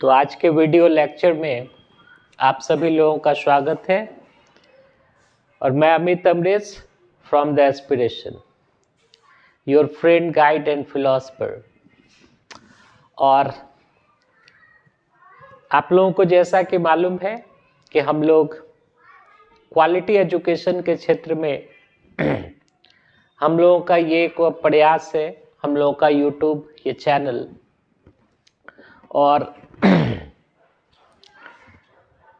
तो आज के वीडियो लेक्चर में आप सभी लोगों का स्वागत है और मैं Amit Amrish from the aspiration, your friend, guide and philosopher. और आप लोगों को जैसा कि मालूम है कि हम लोग क्वालिटी एजुकेशन के क्षेत्र में हम लोगों का ये एक प्रयास है, हम लोगों का यूट्यूब ये चैनल, और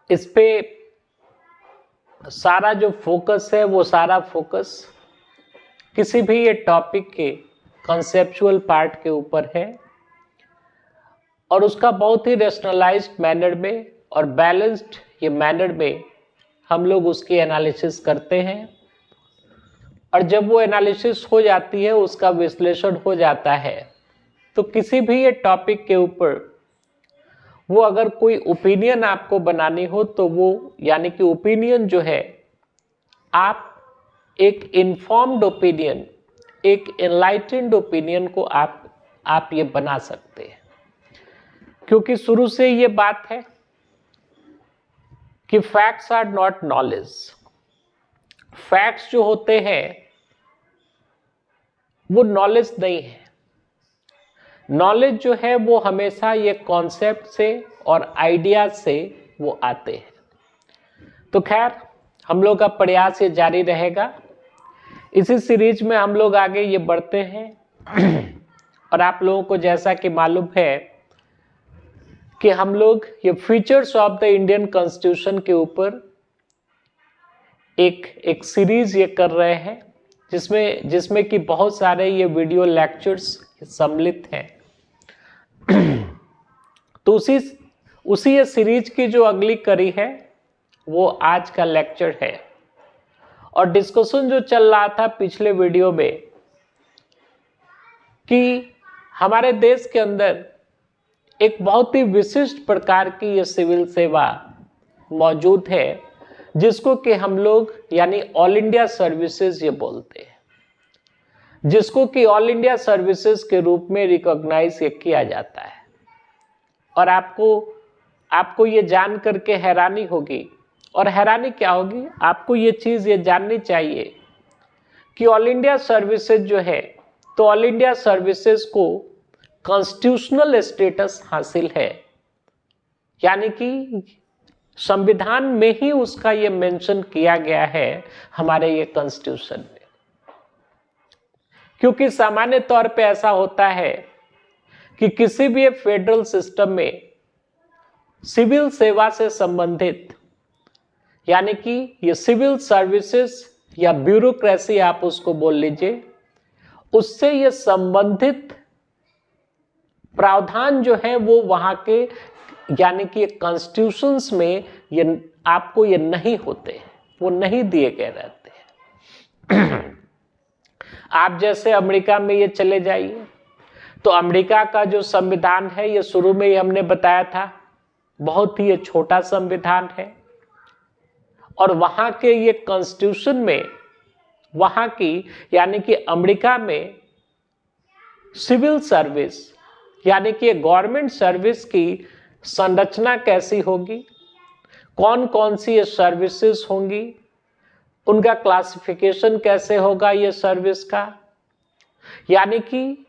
इस पे सारा जो फोकस है वो सारा फोकस किसी भी ये टॉपिक के कॉन्सेप्चुअल पार्ट के ऊपर है और उसका बहुत ही रेशनलाइज्ड मैनर में और बैलेंस्ड ये मैनर में हम लोग उसकी एनालिसिस करते हैं। और जब वो एनालिसिस हो जाती है, उसका विश्लेषण हो जाता है, तो किसी भी ये टॉपिक के ऊपर वो अगर कोई ओपिनियन आपको बनानी हो तो वो यानी कि ओपिनियन जो है, आप एक इन्फॉर्म्ड ओपिनियन, एक एनलाइटेंड ओपिनियन को आप ये बना सकते हैं। क्योंकि शुरू से ये बात है कि facts are not knowledge. Facts जो होते हैं वो नॉलेज नहीं है। नॉलेज जो है वो हमेशा ये कॉन्सेप्ट से और आइडिया से वो आते हैं। तो खैर, हम लोग का प्रयास ये जारी रहेगा। इसी सीरीज में हम लोग आगे ये बढ़ते हैं और आप लोगों को जैसा कि मालूम है कि हम लोग ये features of the Indian constitution के ऊपर एक सीरीज ये कर रहे हैं, जिसमें कि बहुत सारे ये वीडियो लेक्चर्स सम्मिलित हैं। तो उसी ये सीरीज की जो अगली कड़ी है वो आज का लेक्चर है। और डिस्कशन जो चल रहा था पिछले वीडियो में कि हमारे देश के अंदर एक बहुत ही विशिष्ट प्रकार की ये सिविल सेवा मौजूद है, जिसको कि हम लोग यानी ऑल इंडिया सर्विसेज ये बोलते हैं, जिसको कि ऑल इंडिया सर्विसेज के रूप में रिकॉग्नाइज किया जाता है। और आपको ये जान करके हैरानी होगी, और हैरानी क्या होगी, आपको ये चीज़ ये जाननी चाहिए कि ऑल इंडिया सर्विसेज जो है, तो ऑल इंडिया सर्विसेज को कॉन्स्टिट्यूशनल स्टेटस हासिल है, यानी कि संविधान में ही उसका ये मेंशन किया गया है हमारे ये कॉन्स्टिट्यूशन में। क्योंकि सामान्य तौर पे ऐसा होता है कि किसी भी फेडरल सिस्टम में सिविल सेवा से संबंधित, यानी कि ये सिविल सर्विसेज या ब्यूरोक्रेसी आप उसको बोल लीजिए, उससे ये संबंधित प्रावधान जो है वो वहां के यानी कि कॉन्स्टिट्यूशंस में ये आपको ये नहीं होते, वो नहीं दिए गए रहते हैं। आप जैसे अमेरिका में ये चले जाइए, तो अमेरिका का जो संविधान है, ये शुरू में ही हमने बताया था, बहुत ही ये छोटा संविधान है। और वहां के ये कॉन्स्टिट्यूशन में, वहां की यानी कि अमेरिका में सिविल सर्विस यानी कि गवर्नमेंट सर्विस की संरचना कैसी होगी, कौन कौन सी ये सर्विसेज होंगी, उनका क्लासिफिकेशन कैसे होगा ये सर्विस का, यानी कि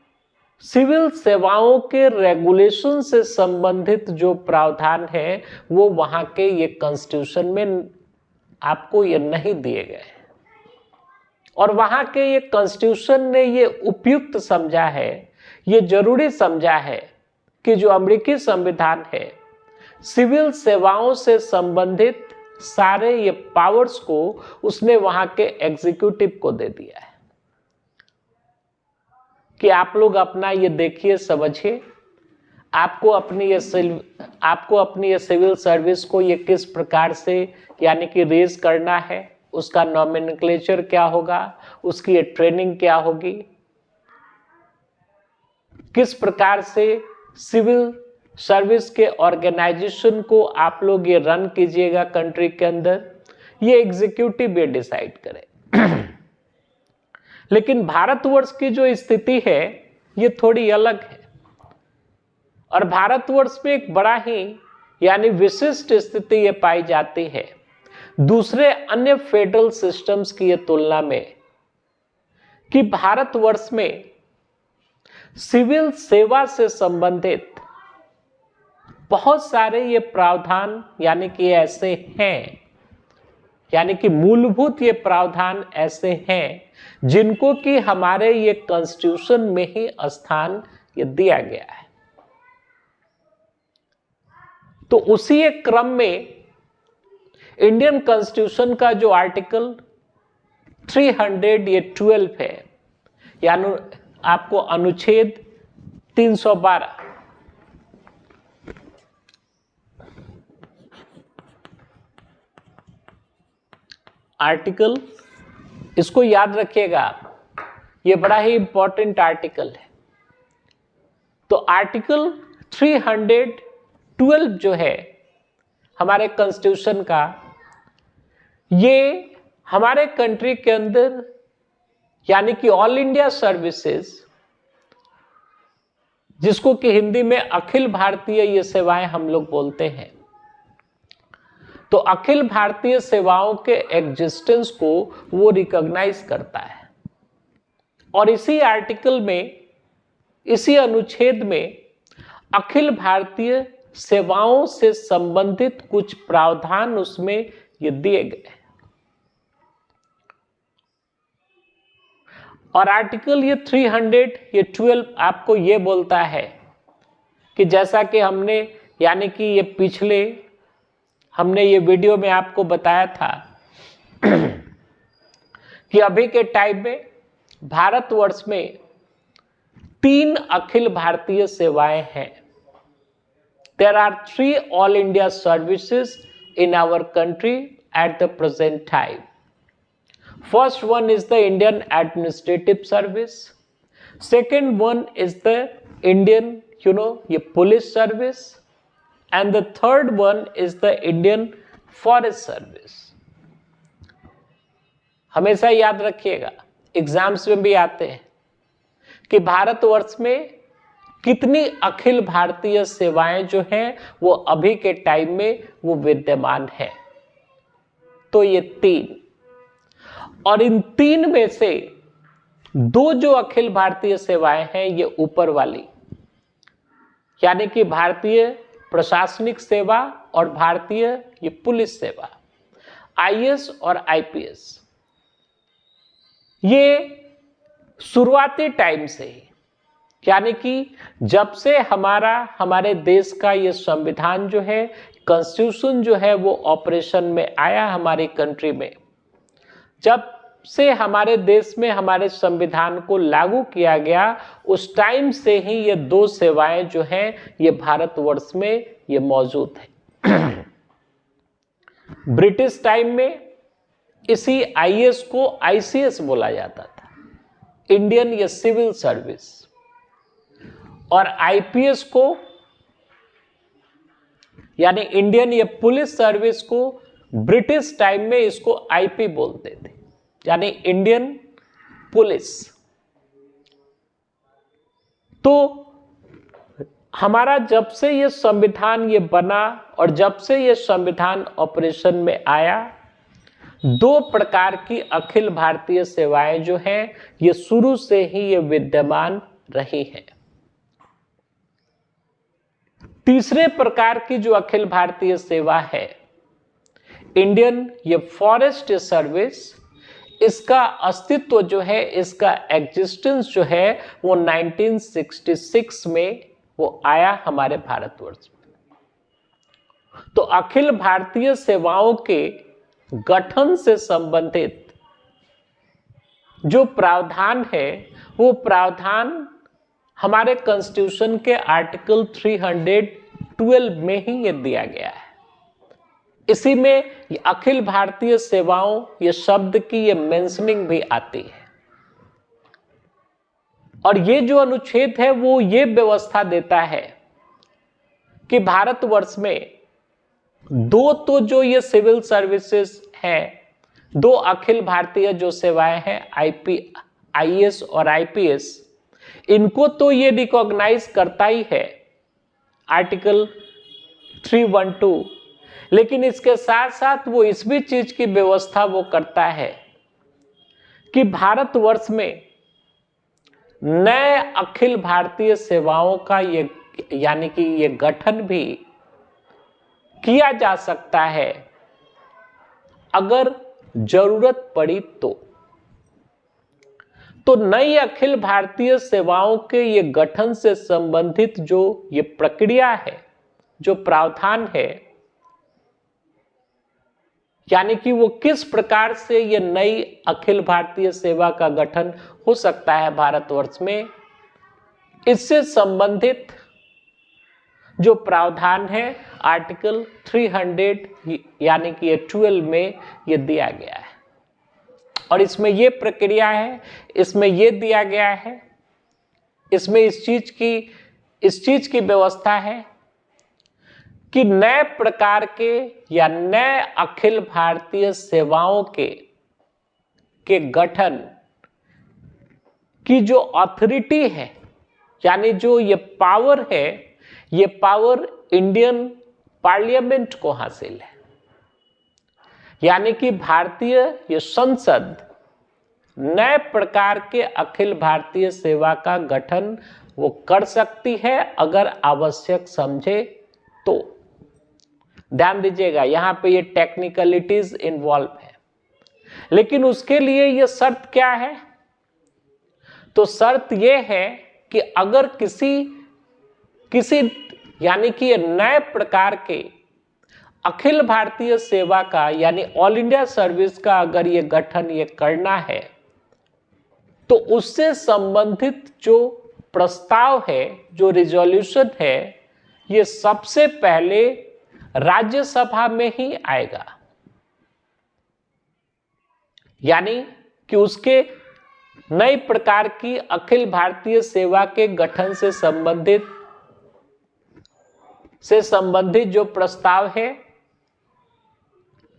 सिविल सेवाओं के रेगुलेशन से संबंधित जो प्रावधान है वो वहां के ये कॉन्स्टिट्यूशन में आपको ये नहीं दिए गए। और वहां के ये कॉन्स्टिट्यूशन ने ये उपयुक्त समझा है, ये जरूरी समझा है कि जो अमेरिकी संविधान है, सिविल सेवाओं से संबंधित सारे ये पावर्स को उसने वहां के एग्जीक्यूटिव को दे दिया है कि आप लोग अपना ये देखिए, समझिए, आपको अपनी ये सिविल सर्विस को ये किस प्रकार से यानी कि रेज करना है, उसका नॉमेनक्लेचर क्या होगा, उसकी ये ट्रेनिंग क्या होगी, किस प्रकार से सिविल सर्विस के ऑर्गेनाइजेशन को आप लोग ये रन कीजिएगा कंट्री के अंदर, ये एग्जीक्यूटिव ये डिसाइड करे। लेकिन भारतवर्ष की जो स्थिति है ये थोड़ी अलग है। और भारतवर्ष में एक बड़ा ही यानी विशिष्ट स्थिति ये पाई जाती है दूसरे अन्य फेडरल सिस्टम्स की ये तुलना में कि भारतवर्ष में सिविल सेवा से संबंधित बहुत सारे ये प्रावधान यानी कि ऐसे हैं, यानी कि मूलभूत ये प्रावधान ऐसे हैं जिनको कि हमारे ये कॉन्स्टिट्यूशन में ही स्थान ये दिया गया है। तो उसी एक क्रम में इंडियन कॉन्स्टिट्यूशन का जो आर्टिकल 312 है, यानी आपको अनुच्छेद 312 आर्टिकल, इसको याद रखिएगा आप, ये बड़ा ही इंपॉर्टेंट आर्टिकल है। तो आर्टिकल 312 जो है हमारे कॉन्स्टिट्यूशन का, ये हमारे कंट्री के अंदर यानी कि ऑल इंडिया सर्विसेज, जिसको कि हिंदी में अखिल भारतीय ये सेवाएं हम लोग बोलते हैं, तो अखिल भारतीय सेवाओं के एग्जिस्टेंस को वो रिकॉग्नाइज करता है। और इसी आर्टिकल में, इसी अनुच्छेद में अखिल भारतीय सेवाओं से संबंधित कुछ प्रावधान उसमें ये दिए गए। और आर्टिकल ये 312 आपको ये बोलता है कि जैसा कि हमने यानी कि ये पिछले हमने ये वीडियो में आपको बताया था कि अभी के टाइम में भारतवर्ष में 3 अखिल भारतीय सेवाएं हैं। There are 3 all India services in our country at the present time. First one is the Indian Administrative Service. Second one is the Indian, ये police service. And the third one is the Indian Forest Service. हमेशा याद रखिएगा, exams में भी आते हैं कि भारतवर्ष में कितनी अखिल भारतीय सेवाएं जो हैं वो अभी के टाइम में वो विद्यमान है। तो ये 3, और इन 3 में से 2 जो अखिल भारतीय सेवाएं हैं ये ऊपर वाली, यानी कि भारतीय प्रशासनिक सेवा और भारतीय ये पुलिस सेवा, आईएएस और आईपीएस, ये शुरुआती टाइम से ही, यानी कि जब से हमारे देश का ये संविधान जो है, कॉन्स्टिट्यूशन जो है वो ऑपरेशन में आया हमारी कंट्री में, जब से हमारे देश में हमारे संविधान को लागू किया गया, उस टाइम से ही ये 2 सेवाएं जो हैं ये भारतवर्ष में ये मौजूद है। ब्रिटिश टाइम में इसी आईएएस को आईसीएस बोला जाता था, इंडियन ये सिविल सर्विस, और आईपीएस को यानी इंडियन ये पुलिस सर्विस को ब्रिटिश टाइम में इसको आईपी बोलते थे, यानी इंडियन पुलिस। तो हमारा जब से ये संविधान ये बना और जब से ये संविधान ऑपरेशन में आया, 2 प्रकार की अखिल भारतीय सेवाएं जो हैं ये शुरू से ही ये विद्यमान रही हैं। तीसरे प्रकार की जो अखिल भारतीय सेवा है, इंडियन ये फॉरेस्ट सर्विस, इसका अस्तित्व जो है, इसका एग्जिस्टेंस जो है वो 1966 में वो आया हमारे भारतवर्ष में। तो अखिल भारतीय सेवाओं के गठन से संबंधित जो प्रावधान है वो प्रावधान हमारे कॉन्स्टिट्यूशन के आर्टिकल 312 में ही ये दिया गया है। इसी में ये अखिल भारतीय सेवाओं ये शब्द की ये मेंशनिंग भी आती है। और ये जो अनुच्छेद है वो ये व्यवस्था देता है कि भारतवर्ष में 2 तो जो ये सिविल सर्विसेज हैं, 2 अखिल भारतीय जो सेवाएं हैं आईएएस और आईपीएस, इनको तो ये रिकॉग्नाइज करता ही है, आर्टिकल 312। लेकिन इसके साथ साथ वो इस भी चीज की व्यवस्था वो करता है कि भारतवर्ष में नए अखिल भारतीय सेवाओं का ये यानी कि ये गठन भी किया जा सकता है अगर जरूरत पड़ी तो नई अखिल भारतीय सेवाओं के ये गठन से संबंधित जो ये प्रक्रिया है, जो प्रावधान है, यानी कि वो किस प्रकार से ये नई अखिल भारतीय सेवा का गठन हो सकता है भारतवर्ष में, इससे संबंधित जो प्रावधान है आर्टिकल 300 यानी कि ये 12 में ये दिया गया है। और इसमें ये प्रक्रिया है, इसमें ये दिया गया है, इसमें इस चीज की व्यवस्था है कि नए प्रकार के या नए अखिल भारतीय सेवाओं के गठन की जो अथॉरिटी है, यानी जो ये पावर है, ये पावर इंडियन पार्लियामेंट को हासिल है। यानी कि भारतीय ये संसद नए प्रकार के अखिल भारतीय सेवा का गठन वो कर सकती है अगर आवश्यक समझे तो। ध्यान दीजिएगा, यहां पे ये टेक्निकलिटीज इन्वॉल्व है, लेकिन उसके लिए ये शर्त क्या है? तो शर्त ये है कि अगर किसी यानी कि ये नए प्रकार के अखिल भारतीय सेवा का यानी ऑल इंडिया सर्विस का अगर ये गठन ये करना है तो उससे संबंधित जो प्रस्ताव है, जो रिजोल्यूशन है, ये सबसे पहले राज्यसभा में ही आएगा। यानी कि उसके नई प्रकार की अखिल भारतीय सेवा के गठन से संबंधित जो प्रस्ताव है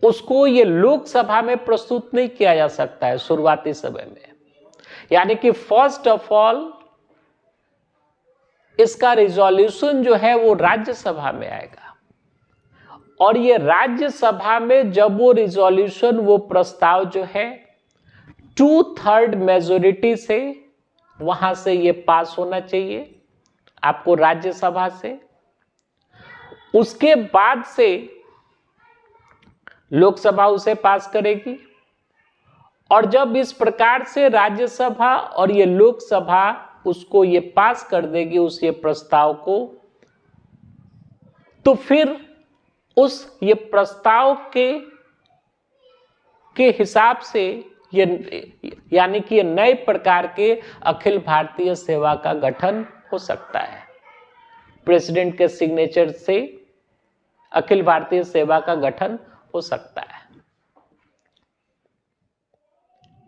उसको ये लोकसभा में प्रस्तुत नहीं किया जा सकता है शुरुआती समय में। यानी कि फर्स्ट ऑफ ऑल इसका रिजोल्यूशन जो है वो राज्यसभा में आएगा, और ये राज्यसभा में जब वो रिजोल्यूशन वो प्रस्ताव जो है 2/3 मेजोरिटी से वहां से ये पास होना चाहिए आपको राज्यसभा से। उसके बाद से लोकसभा उसे पास करेगी, और जब इस प्रकार से राज्यसभा और ये लोकसभा उसको ये पास कर देगी उस ये प्रस्ताव को, तो फिर उस ये प्रस्ताव के हिसाब से ये यानी कि ये नए प्रकार के अखिल भारतीय सेवा का गठन हो सकता है। प्रेसिडेंट के सिग्नेचर से अखिल भारतीय सेवा का गठन हो सकता है।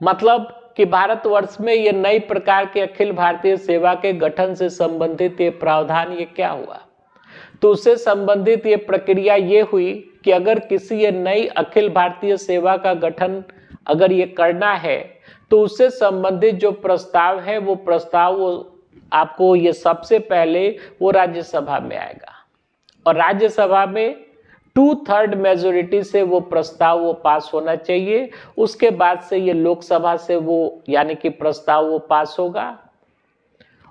मतलब कि भारतवर्ष में ये नई प्रकार के अखिल भारतीय सेवा के गठन से संबंधित ये प्रावधान ये क्या हुआ? तो उससे संबंधित ये प्रक्रिया ये हुई कि अगर किसी ये नई अखिल भारतीय सेवा का गठन अगर ये करना है तो उससे संबंधित जो प्रस्ताव है वो प्रस्ताव वो आपको ये सबसे पहले वो राज्यसभा में आएगा, और राज्यसभा में 2/3 मेजोरिटी से वो प्रस्ताव वो पास होना चाहिए। उसके बाद से ये लोकसभा से वो यानी कि प्रस्ताव वो पास होगा,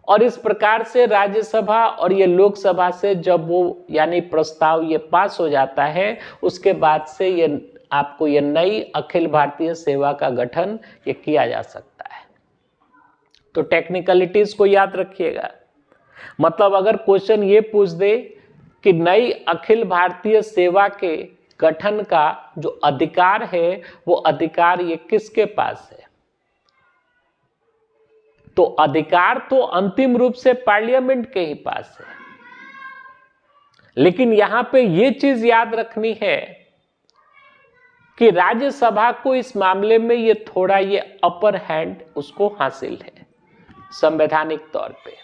और इस प्रकार से राज्यसभा और ये लोकसभा से जब वो यानी प्रस्ताव ये पास हो जाता है, उसके बाद से ये आपको ये नई अखिल भारतीय सेवा का गठन ये किया जा सकता है। तो टेक्निकलिटीज को याद रखिएगा। मतलब अगर क्वेश्चन ये पूछ दे कि नई अखिल भारतीय सेवा के गठन का जो अधिकार है वो अधिकार ये किसके पास है, तो अधिकार तो अंतिम रूप से पार्लियामेंट के ही पास है। लेकिन यहां पे ये चीज याद रखनी है कि राज्यसभा को इस मामले में ये थोड़ा ये अपर हैंड उसको हासिल है। संवैधानिक तौर पे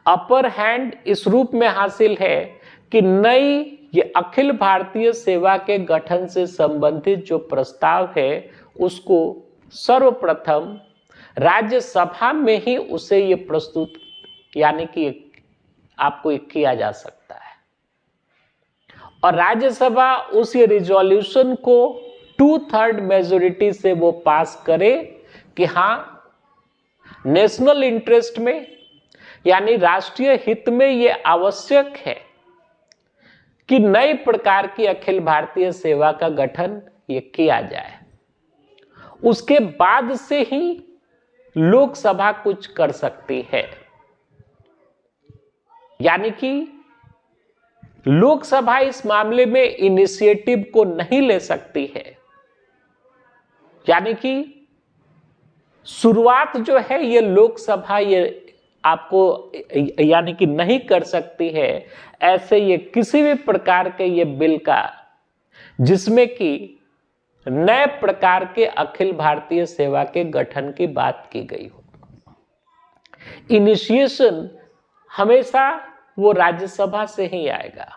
अपर हैंड इस रूप में हासिल है कि नई ये अखिल भारतीय सेवा के गठन से संबंधित जो प्रस्ताव है उसको सर्वप्रथम राज्यसभा में ही उसे ये प्रस्तुत यानी कि आपको ये किया जा सकता है। और राज्यसभा उस ये रिजोल्यूशन को 2/3 मेजोरिटी से वो पास करे कि हाँ, नेशनल इंटरेस्ट में यानी राष्ट्रीय हित में ये आवश्यक है कि नए प्रकार की अखिल भारतीय सेवा का गठन ये किया जाए। उसके बाद से ही लोकसभा कुछ कर सकती है, यानी कि लोकसभा इस मामले में इनिशिएटिव को नहीं ले सकती है, यानी कि शुरुआत जो है ये लोकसभा ये आपको यानी कि नहीं कर सकती है ऐसे ये किसी भी प्रकार के ये बिल का जिसमें कि नए प्रकार के अखिल भारतीय सेवा के गठन की बात की गई हो। इनिशिएशन हमेशा वो राज्यसभा से ही आएगा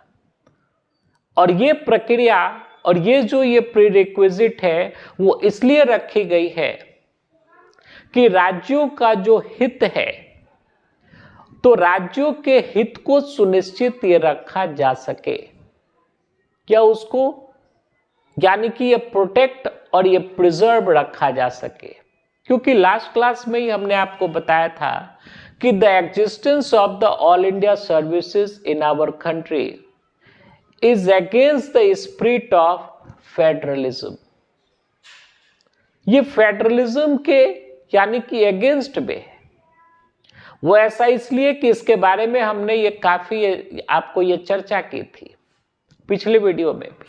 और ये प्रक्रिया और ये जो ये प्रीरिक्विजिट है वो इसलिए रखी गई है कि राज्यों का जो हित है तो राज्यों के हित को सुनिश्चित ये रखा जा सके, क्या उसको यानी कि ये प्रोटेक्ट और ये प्रिजर्व रखा जा सके। क्योंकि लास्ट क्लास में ही हमने आपको बताया था कि the existence of the all India services in our country is against the spirit of federalism. ये फेडरलिज्म के यानी कि अगेंस्ट में है। वो ऐसा इसलिए कि इसके बारे में हमने ये काफी आपको ये चर्चा की थी पिछले वीडियो में भी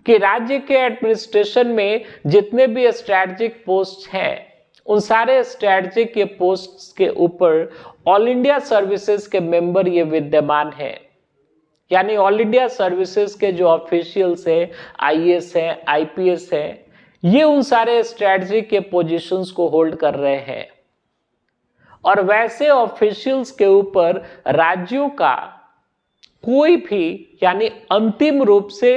कि राज्य के एडमिनिस्ट्रेशन में जितने भी स्ट्रैटेजिक पोस्ट हैं उन सारे स्ट्रैटेजिक के पोस्ट के ऊपर ऑल इंडिया सर्विसेज के मेंबर ये विद्यमान हैं, यानी ऑल इंडिया सर्विसेज के जो ऑफिशियल्स हैं, आईएएस हैं, आईपीएस हैं, ये उन सारे स्ट्रैटेजिक के पोजीशंस को होल्ड कर रहे हैं। और वैसे ऑफिशियल्स के ऊपर राज्यों का कोई भी यानी अंतिम रूप से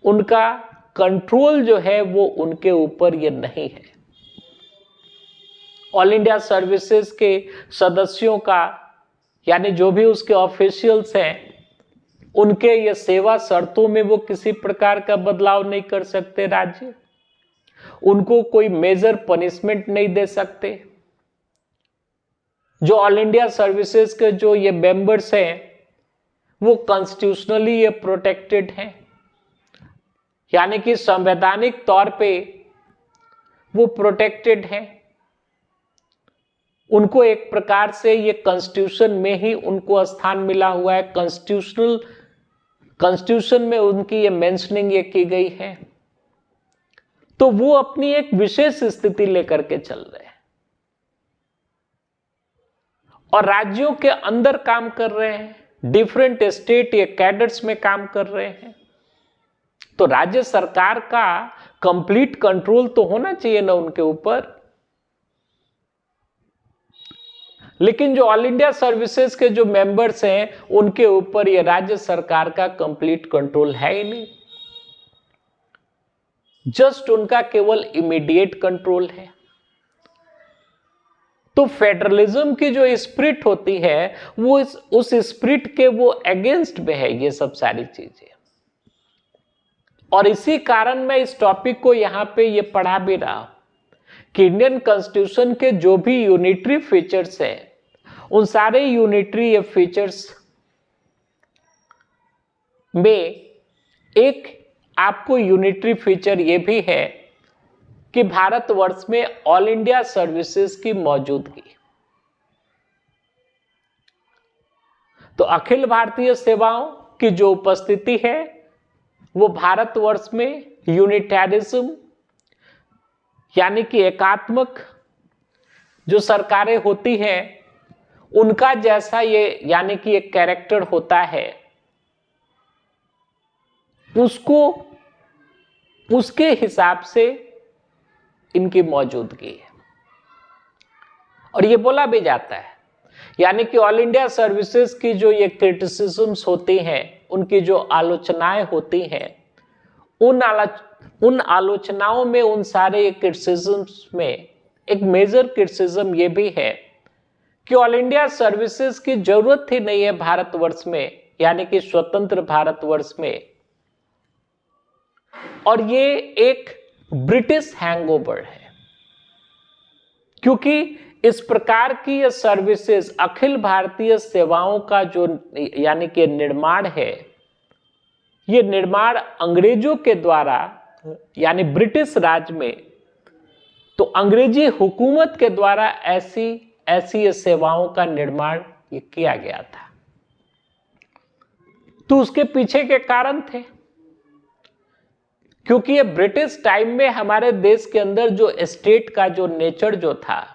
उनका कंट्रोल जो है वो उनके ऊपर ये नहीं है। ऑल इंडिया सर्विसेज के सदस्यों का यानी जो भी उसके ऑफिशियल्स हैं उनके ये सेवा शर्तों में वो किसी प्रकार का बदलाव नहीं कर सकते राज्य, उनको कोई मेजर पनिशमेंट नहीं दे सकते। जो ऑल इंडिया सर्विसेज के जो ये मेंबर्स हैं वो कॉन्स्टिट्यूशनली ये प्रोटेक्टेड हैं, यानी कि संवैधानिक तौर पे वो प्रोटेक्टेड हैं। उनको एक प्रकार से ये कॉन्स्टिट्यूशन में ही उनको स्थान मिला हुआ है, कॉन्स्टिट्यूशन में उनकी ये मेंशनिंग ये की गई है। तो वो अपनी एक विशेष स्थिति लेकर के चल रहे हैं और राज्यों के अंदर काम कर रहे हैं, डिफरेंट स्टेट या कैडर्स में काम कर रहे हैं। तो राज्य सरकार का कंप्लीट कंट्रोल तो होना चाहिए ना उनके ऊपर। लेकिन जो ऑल इंडिया सर्विसेज के जो मेंबर्स हैं उनके ऊपर ये राज्य सरकार का कंप्लीट कंट्रोल है ही नहीं, जस्ट उनका केवल इमीडिएट कंट्रोल है। तो फेडरलिज्म की जो स्पिरिट होती है वो उस स्पिरिट के वो अगेंस्ट में है ये सब सारी चीजें। और इसी कारण मैं इस टॉपिक को यहां पे ये पढ़ा भी रहा कि इंडियन कॉन्स्टिट्यूशन के जो भी यूनिटरी फीचर्स हैं उन सारे यूनिटरी फीचर्स में एक आपको यूनिटरी फीचर ये भी है कि भारतवर्ष में ऑल इंडिया सर्विसेज की मौजूदगी। तो अखिल भारतीय सेवाओं की जो उपस्थिति है वो भारतवर्ष में यूनिटैरिज्म यानी कि एकात्मक जो सरकारें होती हैं उनका जैसा ये यानी कि एक कैरेक्टर होता है उसको उसके हिसाब से इनकी मौजूदगी है। और ये बोला भी जाता है यानी कि ऑल इंडिया सर्विसेज की जो ये क्रिटिसिज्म्स होती हैं उनकी जो आलोचनाएं होती हैं उन आलोचनाओं में उन सारे क्रिटिसिज्म्स में एक मेजर क्रिटिसिज्म ये भी है कि ऑल इंडिया सर्विसेज की जरूरत ही नहीं है भारतवर्ष में, यानी कि स्वतंत्र भारतवर्ष में। और ये एक ब्रिटिश हैंगओवर है, क्योंकि इस प्रकार की ये सर्विसेज, अखिल भारतीय सेवाओं का जो यानी कि निर्माण है, ये निर्माण अंग्रेजों के द्वारा यानी ब्रिटिश राज में, तो अंग्रेजी हुकूमत के द्वारा ऐसी ये सेवाओं का निर्माण ये किया गया था। तो उसके पीछे के कारण थे, क्योंकि ये ब्रिटिश टाइम में हमारे देश के अंदर जो स्टेट का जो नेचर जो था,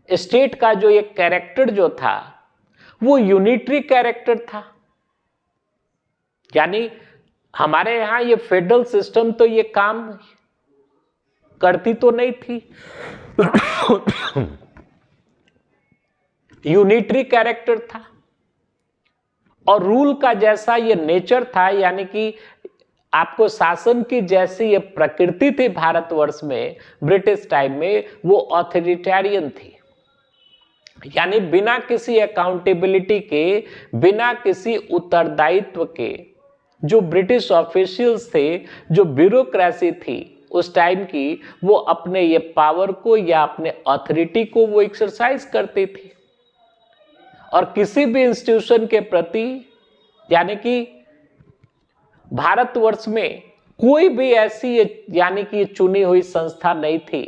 स्टेट का जो एक कैरेक्टर जो था, वो यूनिटरी कैरेक्टर था। यानी हमारे यहां ये फेडरल सिस्टम तो ये काम करती तो नहीं थी, यूनिटरी कैरेक्टर था। और रूल का जैसा ये नेचर था, यानी कि आपको शासन की जैसी ये प्रकृति थी भारतवर्ष में ब्रिटिश टाइम में, वो ऑथोरिटेरियन थी। यानी बिना किसी अकाउंटेबिलिटी के, बिना किसी उत्तरदायित्व के, जो ब्रिटिश ऑफिशियल्स थे, जो ब्यूरोक्रेसी थी उस टाइम की, वो अपने ये पावर को या अपने अथॉरिटी को वो एक्सरसाइज करती थी। और किसी भी इंस्टीट्यूशन के प्रति, यानी कि भारतवर्ष में कोई भी ऐसी यानी कि चुनी हुई संस्था नहीं थी,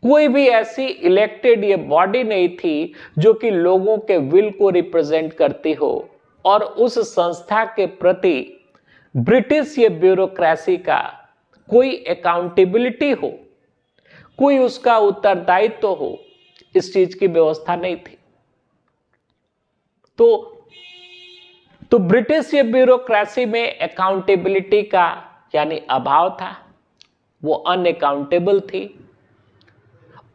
कोई भी ऐसी इलेक्टेड ये बॉडी नहीं थी जो कि लोगों के विल को रिप्रेजेंट करती हो और उस संस्था के प्रति ब्रिटिश ये ब्यूरोक्रेसी का कोई अकाउंटेबिलिटी हो, कोई उसका उत्तरदायित्व हो, इस चीज की व्यवस्था नहीं थी। तो ब्रिटिश ये ब्यूरोक्रेसी में अकाउंटेबिलिटी का यानी अभाव था, वो अनअकाउंटेबल थी।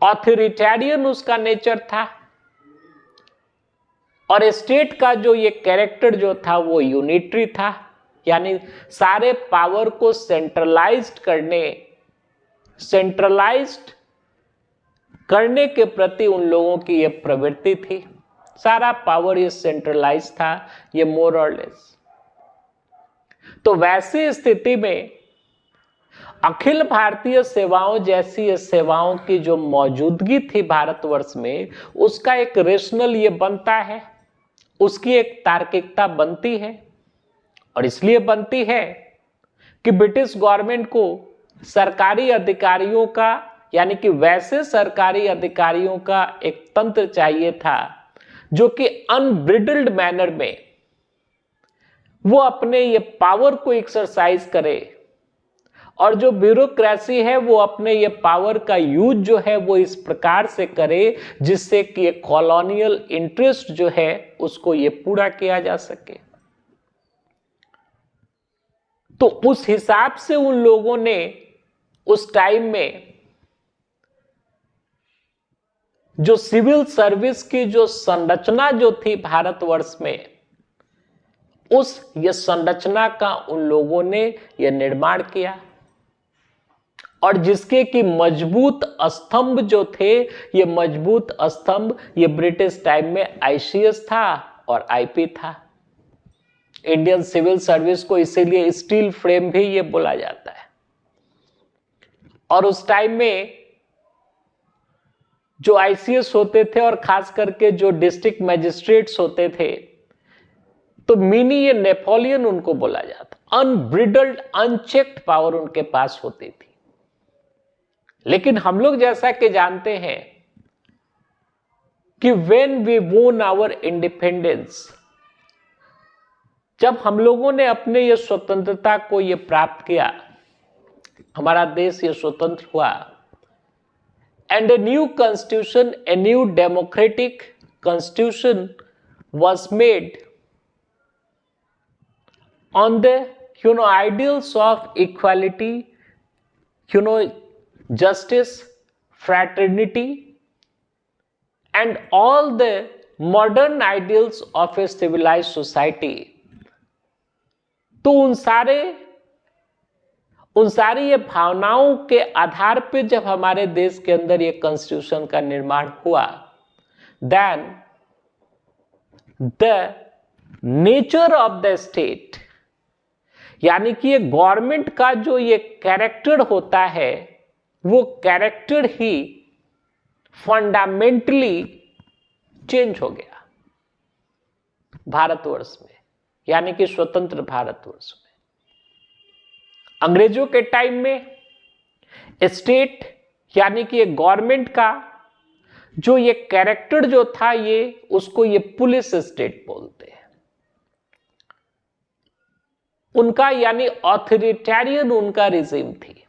ऑथोरिटेरियन उसका नेचर था, और स्टेट का जो ये कैरेक्टर जो था वो यूनिटरी था, यानी सारे पावर को सेंट्रलाइज्ड करने के प्रति उन लोगों की ये प्रवृत्ति थी। सारा पावर ये सेंट्रलाइज था, ये मोर और लेस। तो वैसी स्थिति में अखिल भारतीय सेवाओं जैसी ये सेवाओं की जो मौजूदगी थी भारतवर्ष में, उसका एक रेशनल ये बनता है, उसकी एक तार्किकता बनती है। और इसलिए बनती है कि ब्रिटिश गवर्नमेंट को सरकारी अधिकारियों का, यानी कि वैसे सरकारी अधिकारियों का एक तंत्र चाहिए था जो कि अनब्रिडल्ड मैनर में वो अपने ये पावर को एक्सरसाइज करे, और जो ब्यूरोक्रेसी है वो अपने ये पावर का यूज जो है वो इस प्रकार से करे जिससे कि ये कॉलोनियल इंटरेस्ट जो है उसको ये पूरा किया जा सके। तो उस हिसाब से उन लोगों ने उस टाइम में जो सिविल सर्विस की जो संरचना जो थी भारतवर्ष में, उस ये संरचना का उन लोगों ने ये निर्माण किया, और जिसके कि मजबूत स्तंभ जो थे, ये मजबूत स्तंभ ये ब्रिटिश टाइम में आईसीएस था और आईपी था। इंडियन सिविल सर्विस को इसीलिए स्टील फ्रेम भी ये बोला जाता है। और उस टाइम में जो आईसीएस होते थे और खास करके जो डिस्ट्रिक्ट मैजिस्ट्रेट्स होते थे, तो मिनी ये नेपोलियन उनको बोला जाता। अनब्रिडल्ड अनचेक्ड पावर उनके पास होती थी। लेकिन हम लोग जैसा कि जानते हैं कि व्हेन वी वोन आवर इंडिपेंडेंस, जब हम लोगों ने अपने ये स्वतंत्रता को ये प्राप्त किया, हमारा देश ये स्वतंत्र हुआ, and a new constitution, a new democratic constitution was made on the ideals of equality, justice, fraternity, and all the modern ideals of a civilized society. तो उन सारी ये भावनाओं के आधार पे जब हमारे देश के अंदर ये कॉन्स्टिट्यूशन का निर्माण हुआ, then the nature of the state, यानी कि ये गवर्नमेंट का जो ये कैरेक्टर होता है वो कैरेक्टर ही फंडामेंटली चेंज हो गया भारतवर्ष में, यानी कि स्वतंत्र भारतवर्ष में। अंग्रेजों के टाइम में स्टेट यानी कि ये गवर्नमेंट का जो ये कैरेक्टर जो था ये उसको ये पुलिस स्टेट बोलते हैं। उनका यानी ऑथोरिटेरियन उनका रिजीम थी,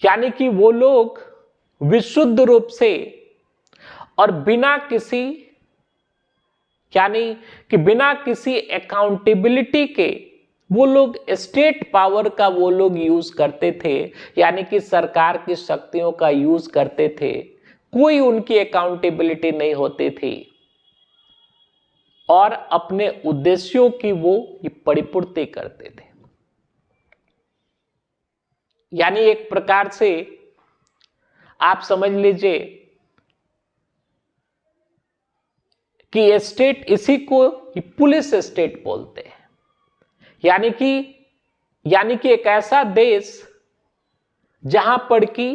यानी कि वो लोग विशुद्ध रूप से और बिना किसी यानी कि बिना किसी अकाउंटेबिलिटी के वो लोग स्टेट पावर का वो लोग यूज करते थे, यानी कि सरकार की शक्तियों का यूज करते थे। कोई उनकी अकाउंटेबिलिटी नहीं होती थी और अपने उद्देश्यों की वो परिपूर्ति करते थे। यानी एक प्रकार से आप समझ लीजिए कि स्टेट इसी को पुलिस स्टेट बोलते हैं, यानी कि एक ऐसा देश जहां पर कि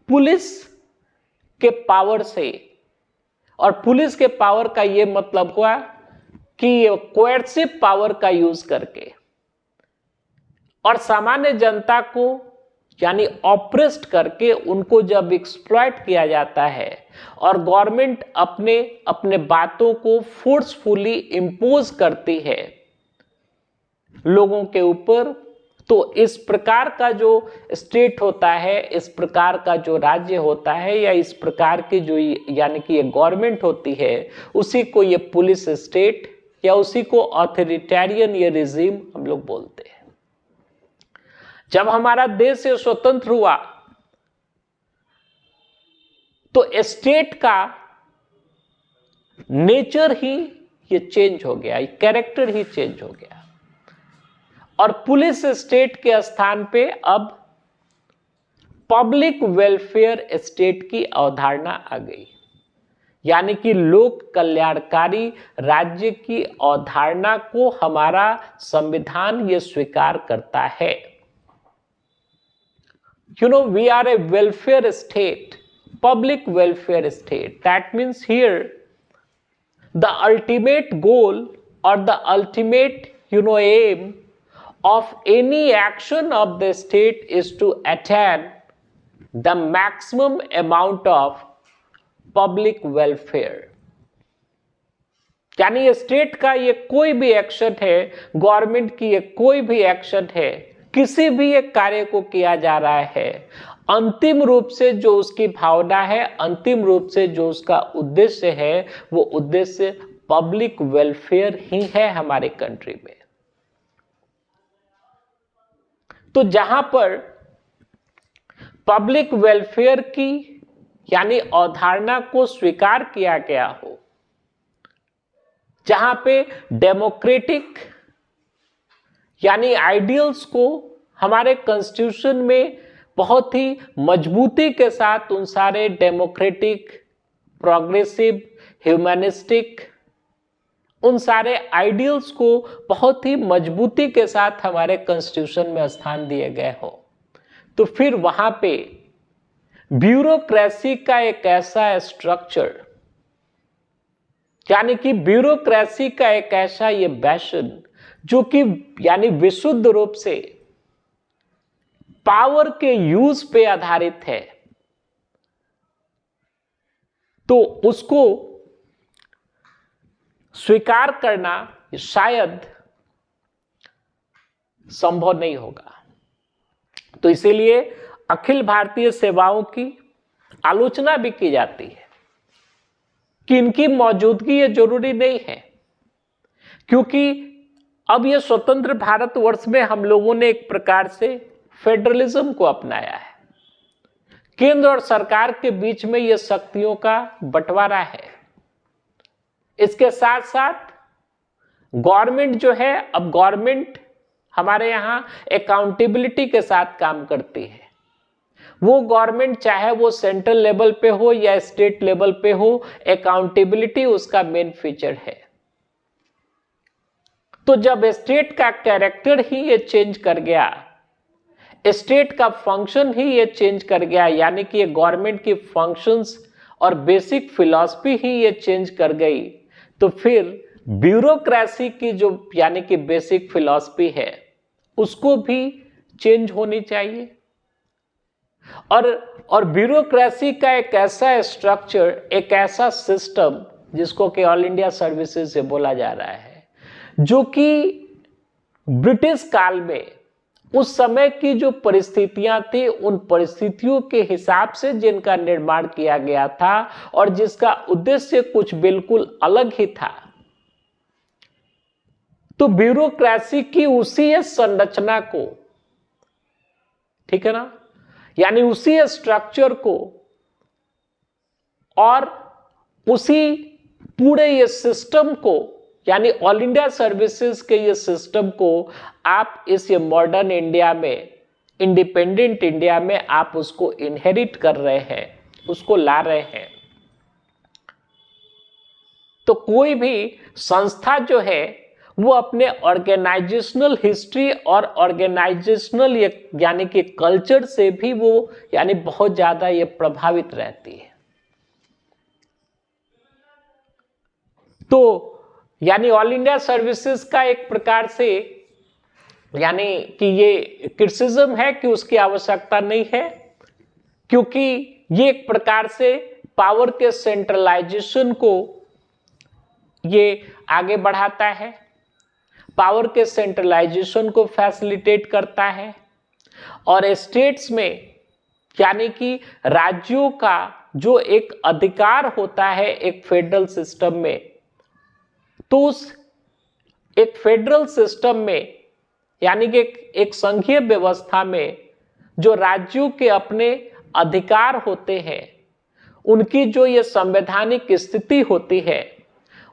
पुलिस के पावर से, और पुलिस के पावर का यह मतलब हुआ कि कोएर्सिव पावर का यूज करके और सामान्य जनता को यानी ऑप्रेस्ड करके उनको जब एक्सप्लॉइट किया जाता है और गवर्नमेंट अपने बातों को फोर्सफुली इंपोज करती है लोगों के ऊपर, तो इस प्रकार का जो स्टेट होता है, इस प्रकार का जो राज्य होता है, या इस प्रकार की जो यानी कि ये गवर्नमेंट होती है, उसी को ये पुलिस स्टेट या उसी को ऑथोरिटेरियन ये रिजीम हम लोग बोलते हैं। जब हमारा देश ये स्वतंत्र हुआ तो स्टेट का नेचर ही ये चेंज हो गया, कैरेक्टर ही चेंज हो गया और पुलिस स्टेट के स्थान पे अब पब्लिक वेलफेयर स्टेट की अवधारणा आ गई, यानी कि लोक कल्याणकारी राज्य की अवधारणा को हमारा संविधान ये स्वीकार करता है। We are a welfare state, public welfare state. That means here the ultimate goal or the ultimate aim of any action of the state is to attain the maximum amount of public welfare. यानी ये state का ये कोई भी action है, government की ये कोई भी एक्शन है, किसी भी एक कार्य को किया जा रहा है, अंतिम रूप से जो उसकी भावना है, अंतिम रूप से जो उसका उद्देश्य है, वो उद्देश्य पब्लिक वेलफेयर ही है हमारे कंट्री में। तो जहां पर पब्लिक वेलफेयर की यानी अवधारणा को स्वीकार किया गया हो, जहां पे डेमोक्रेटिक यानी आइडियल्स को हमारे कॉन्स्टिट्यूशन में बहुत ही मजबूती के साथ उन सारे डेमोक्रेटिक, प्रोग्रेसिव, ह्यूमैनिस्टिक उन सारे आइडियल्स को बहुत ही मजबूती के साथ हमारे कॉन्स्टिट्यूशन में स्थान दिए गए हो, तो फिर वहां पे ब्यूरोक्रेसी का एक ऐसा स्ट्रक्चर यानी कि ब्यूरोक्रेसी का एक ऐसा ये बैशन जो कि यानी विशुद्ध रूप से पावर के यूज पे आधारित है, तो उसको स्वीकार करना शायद संभव नहीं होगा। तो इसीलिए अखिल भारतीय सेवाओं की आलोचना भी की जाती है कि इनकी मौजूदगी ये जरूरी नहीं है, क्योंकि अब ये स्वतंत्र भारतवर्ष में हम लोगों ने एक प्रकार से फेडरलिज्म को अपनाया है। केंद्र और सरकार के बीच में ये शक्तियों का बंटवारा है। इसके साथ साथ गवर्नमेंट जो है, अब गवर्नमेंट हमारे यहां अकाउंटेबिलिटी के साथ काम करती है। वो गवर्नमेंट चाहे वो सेंट्रल लेवल पे हो या स्टेट लेवल पे हो, अकाउंटेबिलिटी उसका मेन फीचर है। तो जब स्टेट का कैरेक्टर ही ये चेंज कर गया, स्टेट का फंक्शन ही ये चेंज कर गया, यानी कि ये गवर्नमेंट की फंक्शंस और बेसिक फिलॉसफी ही ये चेंज कर गई, तो फिर ब्यूरोक्रेसी की जो यानी कि बेसिक फिलॉसफी है उसको भी चेंज होनी चाहिए। और ब्यूरोक्रेसी का एक ऐसा स्ट्रक्चर, एक ऐसा सिस्टम जिसको कि ऑल इंडिया सर्विसेज से बोला जा रहा है, जो कि ब्रिटिश काल में उस समय की जो परिस्थितियां थी उन परिस्थितियों के हिसाब से जिनका निर्माण किया गया था और जिसका उद्देश्य कुछ बिल्कुल अलग ही था। तो ब्यूरोक्रेसी की उसी संरचना को, ठीक है ना, यानी उसी स्ट्रक्चर को और उसी पूरे ये सिस्टम को, यानी ऑल इंडिया सर्विसेज के ये सिस्टम को आप इस ये मॉडर्न इंडिया में, इंडिपेंडेंट इंडिया में आप उसको इनहेरिट कर रहे हैं, उसको ला रहे हैं। तो कोई भी संस्था जो है वो अपने ऑर्गेनाइजेशनल हिस्ट्री और ऑर्गेनाइजेशनल यानी कि कल्चर से भी वो यानी बहुत ज्यादा ये प्रभावित रहती है। तो यानी ऑल इंडिया सर्विसेज का एक प्रकार से यानी कि ये क्रिटिसिज्म है कि उसकी आवश्यकता नहीं है, क्योंकि ये एक प्रकार से पावर के सेंट्रलाइजेशन को ये आगे बढ़ाता है, पावर के सेंट्रलाइजेशन को फैसिलिटेट करता है, और स्टेट्स में यानी कि राज्यों का जो एक अधिकार होता है एक फेडरल सिस्टम में, तो उस एक फेडरल सिस्टम में यानी कि एक संघीय व्यवस्था में जो राज्यों के अपने अधिकार होते हैं, उनकी जो ये संवैधानिक स्थिति होती है,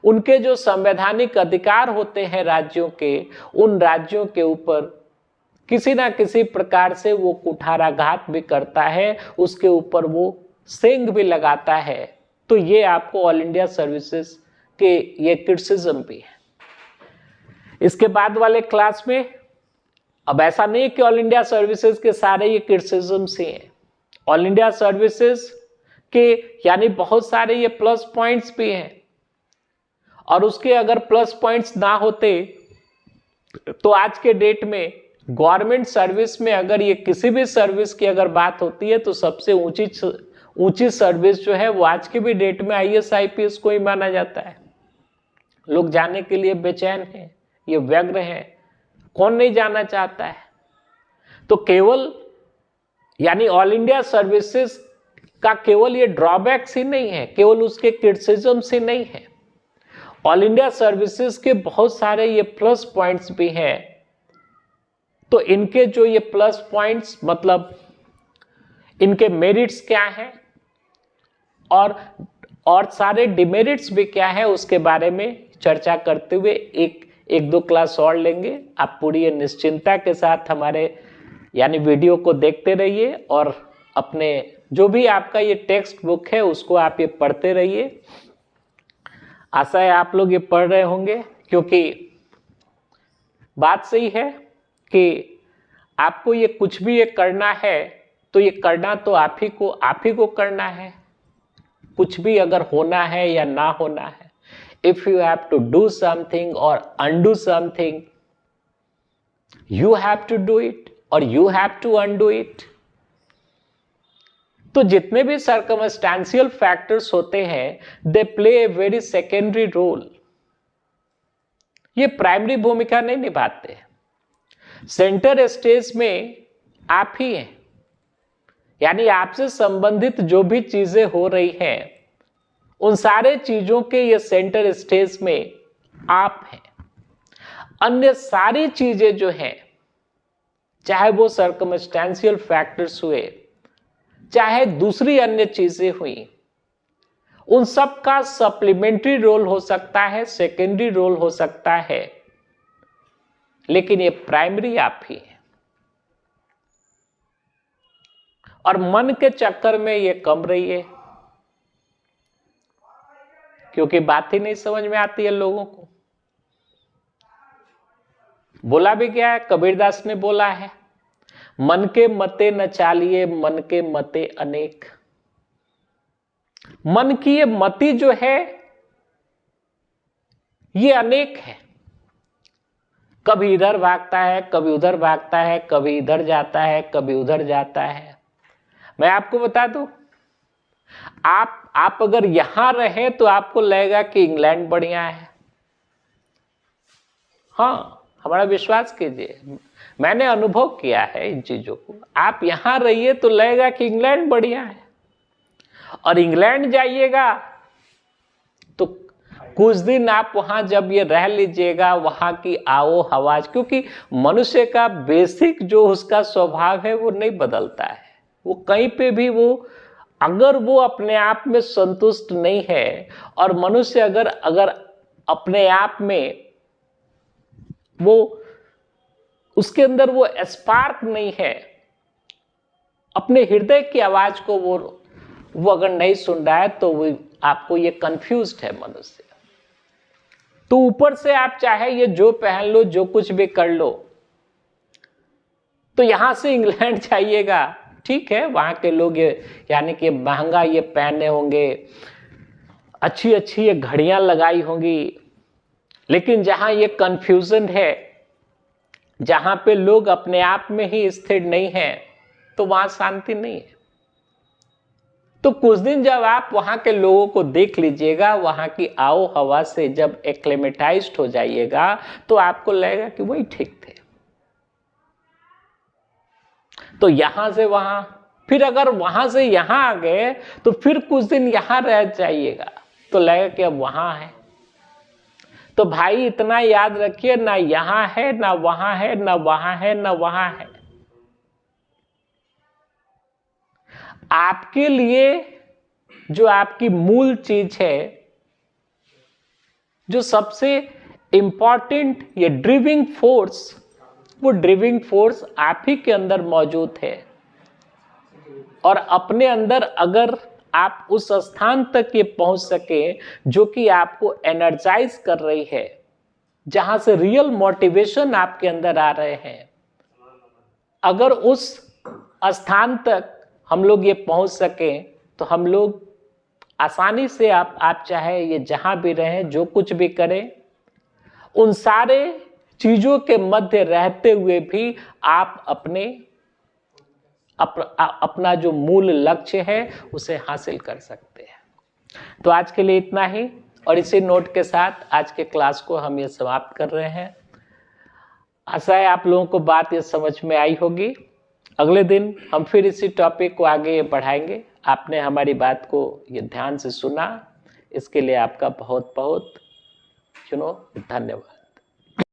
उनके जो संवैधानिक अधिकार होते हैं राज्यों के, उन राज्यों के ऊपर किसी ना किसी प्रकार से वो कुठाराघात भी करता है, उसके ऊपर वो सेंध भी लगाता है। तो ये आपको ऑल इंडिया सर्विसेज के ये क्रिटिसिज्म भी है। इसके बाद वाले क्लास में अब ऐसा नहीं है कि ऑल इंडिया सर्विसेज के सारे ये क्रिटिसिज्म्स ही हैं। ऑल इंडिया सर्विसेज के यानी बहुत सारे ये प्लस पॉइंट्स भी हैं, और उसके अगर प्लस पॉइंट्स ना होते तो आज के डेट में गवर्नमेंट सर्विस में अगर ये किसी भी सर्विस की अगर बात होती है तो सबसे ऊंची सर्विस जो है वो आज के भी डेट में IAS IPS को ही माना जाता है। लोग जाने के लिए बेचैन हैं, ये व्यग्र हैं, कौन नहीं जाना चाहता है। तो केवल यानी ऑल इंडिया सर्विसेज का केवल ये ड्रॉबैक्स ही नहीं है, केवल उसके क्रिटिसिज्म्स ही नहीं है, ऑल इंडिया सर्विसेज के बहुत सारे ये प्लस पॉइंट्स भी हैं। तो इनके जो ये प्लस पॉइंट्स मतलब इनके मेरिट्स क्या हैं और सारे डिमेरिट्स भी क्या है, उसके बारे में चर्चा करते हुए एक दो क्लास और लेंगे। आप पूरी ये निश्चिंता के साथ हमारे यानी वीडियो को देखते रहिए और अपने जो भी आपका ये टेक्स्ट बुक है उसको आप ये पढ़ते रहिए। आशा है आप लोग ये पढ़ रहे होंगे, क्योंकि बात सही है कि आपको ये कुछ भी ये करना है तो ये करना तो आप ही को करना है। कुछ भी अगर होना है या ना होना है, if you have to do something और undo something, you have to do it और you have to undo it. तो जितने भी सर्कमस्टेंशियल फैक्टर्स होते हैं, they play a very secondary role, ये प्राइमरी भूमिका नहीं निभाते। सेंटर स्टेज में आप ही हैं, यानी आपसे संबंधित जो भी चीजें हो रही हैं उन सारे चीजों के ये सेंटर स्टेज में आप हैं। अन्य सारी चीजें जो हैं, चाहे वो सर्कमस्टेंशियल फैक्टर्स हुए, चाहे दूसरी अन्य चीजें हुई, उन सब का सप्लीमेंट्री रोल हो सकता है, सेकेंडरी रोल हो सकता है, लेकिन ये प्राइमरी आप ही है। और मन के चक्कर में ये कम रही है, क्योंकि बात ही नहीं समझ में आती है लोगों को। बोला भी क्या है, कबीरदास ने बोला है, मन के मते न चालिए, मन के मते अनेक। मन की ये मति जो है ये अनेक है, कभी इधर भागता है, कभी उधर भागता है, कभी इधर जाता है, कभी उधर जाता है। मैं आपको बता दूं, आप अगर यहां रहे तो आपको लगेगा कि इंग्लैंड बढ़िया है। हाँ, हमारा विश्वास कीजिए, मैंने अनुभव किया है इन चीजों को। आप यहां रहिए तो लगेगा कि इंग्लैंड बढ़िया है, और इंग्लैंड जाइएगा तो कुछ दिन आप वहां जब ये रह लीजिएगा, वहां की आओ हवा, क्योंकि मनुष्य का बेसिक जो उसका स्वभाव है वो नहीं बदलता है। वो कहीं पे भी अगर वो अपने आप में संतुष्ट नहीं है, और मनुष्य अगर अपने आप में वो उसके अंदर वो स्पार्क नहीं है, अपने हृदय की आवाज को वो अगर नहीं सुन रहा है, तो वो आपको ये कंफ्यूज्ड है मनुष्य। तो ऊपर से आप चाहे ये जो पहन लो, जो कुछ भी कर लो, तो यहां से इंग्लैंड जाइएगा, ठीक है, वहां के लोग ये यानी कि महंगा ये पहने होंगे, अच्छी अच्छी ये घड़ियां लगाई होंगी, लेकिन जहां ये कंफ्यूजन है, जहां पे लोग अपने आप में ही स्थिर नहीं है, तो वहां शांति नहीं है। तो कुछ दिन जब आप वहां के लोगों को देख लीजिएगा, वहां की आओ हवा से जब एक्लेमेटाइज्ड हो जाइएगा, तो आपको लगेगा कि वही ठीक थे। तो यहां से वहां, फिर अगर वहां से यहां आ गए तो फिर कुछ दिन यहां रह जाइएगा, तो लगेगा कि अब वहां है। तो भाई इतना याद रखिए, ना यहां है, ना वहां है, ना वहां है, ना वहां है। आपके लिए जो आपकी मूल चीज है, जो सबसे इंपॉर्टेंट ये ड्राइविंग फोर्स, वो ड्राइविंग फोर्स आप ही के अंदर मौजूद है। और अपने अंदर अगर आप उस स्थान तक ये पहुंच सके जो कि आपको एनर्जाइज कर रही है, जहां से रियल मोटिवेशन आपके अंदर आ रहे हैं, अगर उस स्थान तक हम लोग ये पहुंच सके, तो हम लोग आसानी से आप चाहे ये जहां भी रहें, जो कुछ भी करें, उन सारे चीजों के मध्य रहते हुए भी आप अपना जो मूल लक्ष्य है उसे हासिल कर सकते हैं। तो आज के लिए इतना ही, और इसी नोट के साथ आज के क्लास को हम ये समाप्त कर रहे हैं। आशा है आप लोगों को बात ये समझ में आई होगी। अगले दिन हम फिर इसी टॉपिक को आगे बढ़ाएंगे। आपने हमारी बात को ये ध्यान से सुना, इसके लिए आपका बहुत बहुत धन्यवाद।